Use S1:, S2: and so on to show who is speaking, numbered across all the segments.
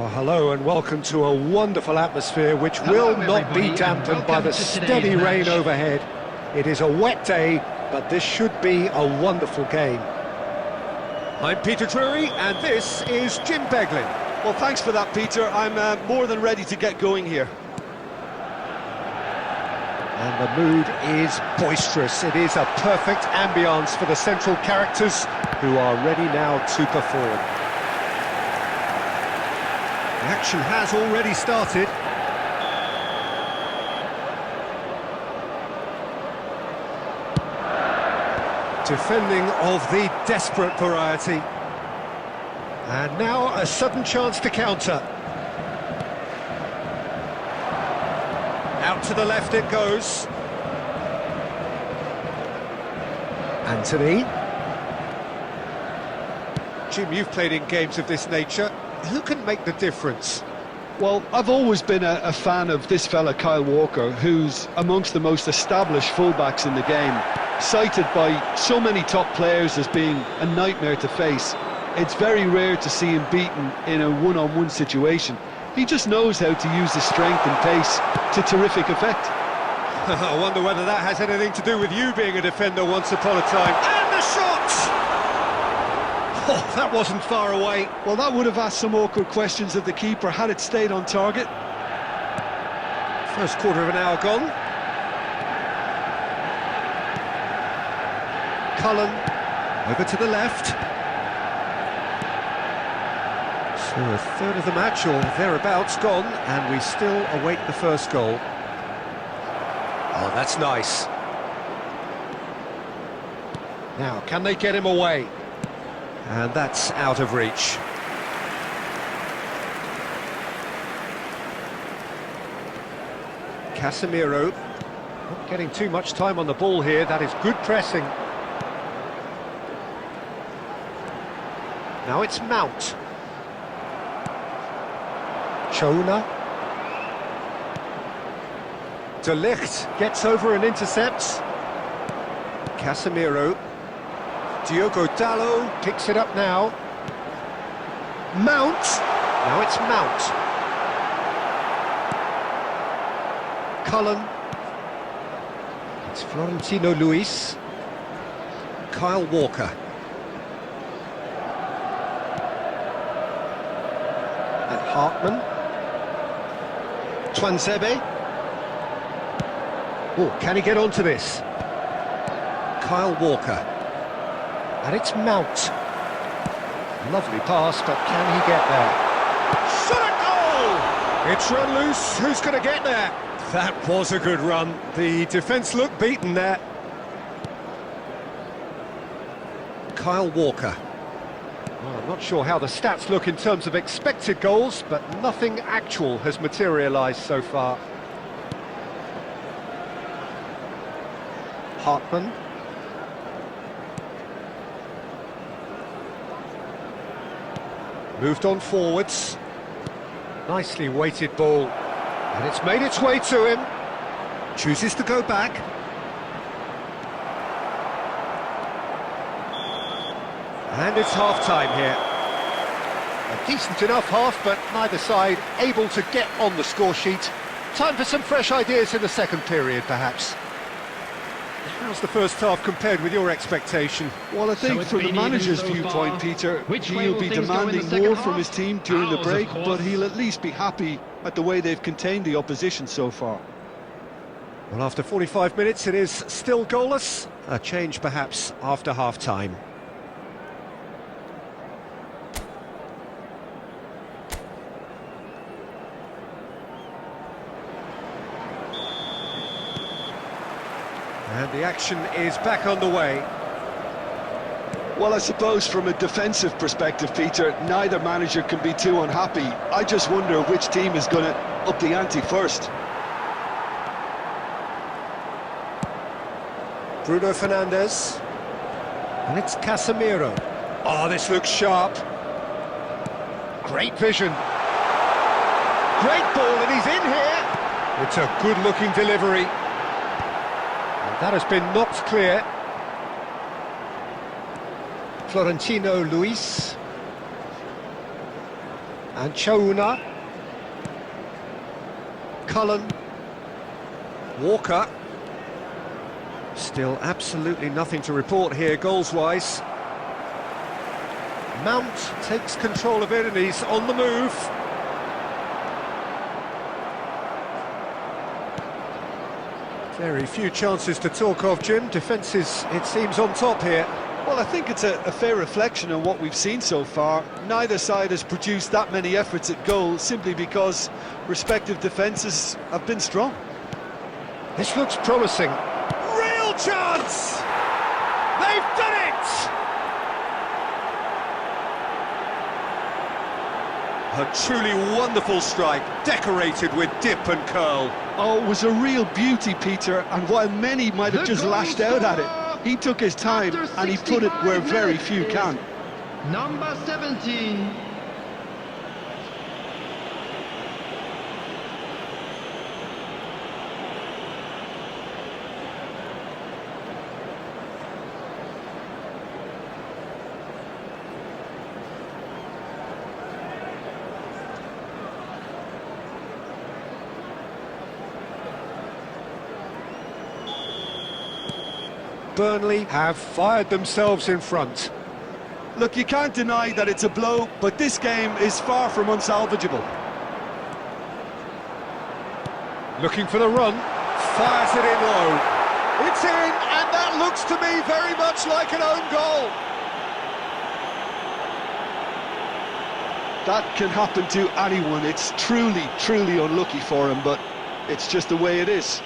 S1: Oh, hello and welcome to a wonderful atmosphere which will not be dampened by the steady rain overhead. It is a wet day, but this should be a wonderful game. I'm Peter Drury and this is Jim Beglin.
S2: Well, thanks for that, Peter. I'm more than ready to get going here.
S1: And the mood is boisterous. It is a perfect ambience for the central characters who are ready now to perform. The action has already started. Defending of the desperate variety. And now a sudden chance to counter. Out to the left it goes. Anthony. Jim, you've played in games of this nature. Who can make the difference?
S2: Well, I've always been a fan of this fella, Kyle Walker, who's amongst the most established fullbacks in the game, cited by so many top players as being a nightmare to face. It's very rare to see him beaten in a one-on-one situation. He just knows how to use his strength and pace to terrific effect.
S1: I wonder whether that has anything to do with you being a defender once upon a time. And the shot! Oh, that wasn't far away.
S2: Well, that would have asked some awkward questions of the keeper had it stayed on target.
S1: First quarter of an hour gone. Cullen, over to the left. So a third of the match, or thereabouts, gone, and we still await the first goal. Oh, that's nice. Now, can they get him away? And that's out of reach. Casemiro, not getting too much time on the ball here. That is good pressing. Now it's Mount. Chona. De Ligt gets over and intercepts. Casemiro. Diogo Dalot picks it up now. Mount. Now it's Mount. Cullen. It's Florentino Luis. Kyle Walker. And Hartman. Twanzebe. Oh, can he get onto this? Kyle Walker. And it's Mount. Lovely pass, but can he get there? Shot at goal! It's run loose. Who's going to get there? That was a good run. The defence looked beaten there. Kyle Walker. Well, I'm not sure how the stats look in terms of expected goals, but nothing actual has materialised so far. Hartman. Moved on forwards. Nicely weighted ball. And it's made its way to him. Chooses to go back. And it's half-time here. A decent enough half, but neither side able to get on the score sheet. Time for some fresh ideas in the second period, perhaps. How's the first half compared with your expectation?
S2: Well, I think from the manager's viewpoint, Peter, he'll be demanding more from his team during the break, but he'll at least be happy at the way they've contained the opposition so far.
S1: Well, after 45 minutes, it is still goalless. A change, perhaps, after half-time. And the action is back underway.
S2: Well, I suppose from a defensive perspective, Peter, neither manager can be too unhappy. I just wonder which team is going to up the ante first.
S1: Bruno Fernandes. And it's Casemiro. Oh, this looks sharp. Great vision. Great ball, and he's in here. It's a good-looking delivery. That has been knocked clear. Florentino Luis. And Chouna. Cullen. Walker. Still absolutely nothing to report here goals-wise. Mount takes control of it and he's on the move. Very few chances to talk of, Jim. Defence is, it seems, on top here.
S2: Well, I think it's a fair reflection on what we've seen so far. Neither side has produced that many efforts at goal simply because respective defences have been strong.
S1: This looks promising. Real chance! They've done it! A truly wonderful strike, decorated with dip and curl.
S2: Oh, it was a real beauty, Peter, and while many might have just lashed out at it, he took his time and he put it where very few can.
S3: Number 17.
S1: Burnley have fired themselves in front.
S2: Look, you can't deny that it's a blow, but this game is far from unsalvageable.
S1: Looking for the run, fires it in low. It's in, and that looks to me very much like an own goal.
S2: That can happen to anyone. It's truly, truly unlucky for him, but it's just the way it is.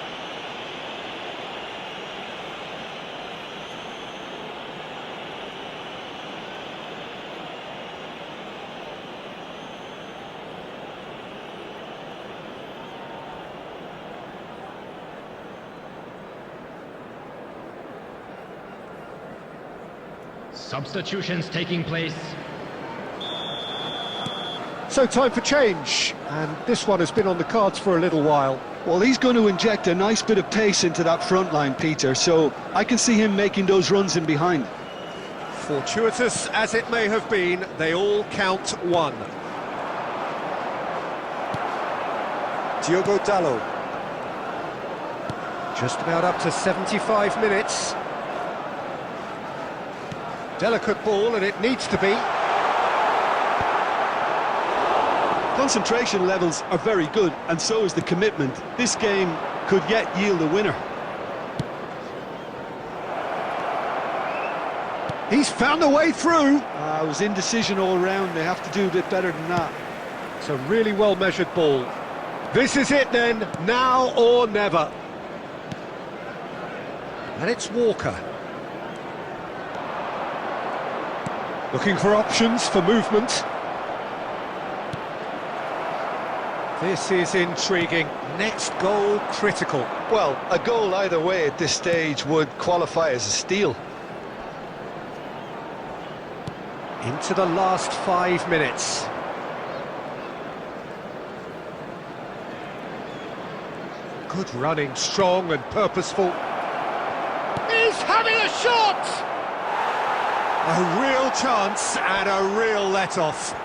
S3: Substitutions taking place.
S1: So time for change, and this one has been on the cards for a little while.
S2: Well, he's going to inject a nice bit of pace into that front line, Peter, so I can see him making those runs in behind.
S1: Fortuitous as it may have been, they all count one. Diogo Dalot. Just about up to 75 minutes. Delicate ball, and it needs to be.
S2: Concentration levels are very good, and so is the commitment. This game could yet yield a winner.
S1: He's found a way through.
S2: It was indecision all round. They have to do a bit better than that.
S1: It's a really well-measured ball. This is it then, now or never. And it's Walker. Looking for options for movement. This is intriguing. Next goal critical.
S2: Well, a goal either way at this stage would qualify as a steal.
S1: Into the last 5 minutes. Good running, strong and purposeful. He's having a shot! A real chance and a real let-off.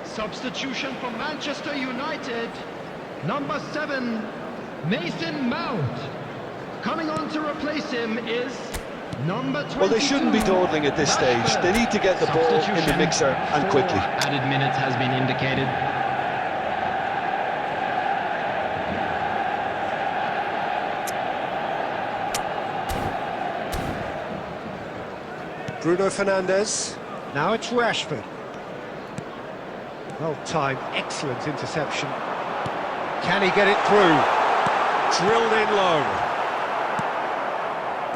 S3: Substitution for Manchester United. Number 7, Mason Mount. Coming on to replace him is number 22.
S2: Well, they shouldn't be dawdling at this stage. They need to get the ball in the mixer and quickly.
S3: Added minutes has been indicated.
S1: Bruno Fernandes. Now it's Rashford. Well timed, excellent interception. Can he get it through? Drilled in low.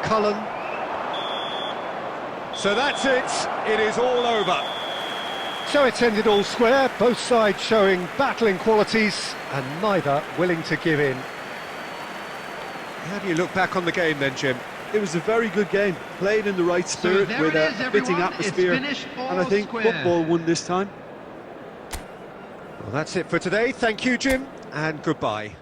S1: Cullen. So that's it. It is all over. So it's ended all square, both sides showing battling qualities and neither willing to give in. How do you look back on the game then, Jim?
S2: It was a very good game, played in the right spirit with a fitting atmosphere, and I think football won this time.
S1: Well, that's it for today. Thank you, Jim, and goodbye.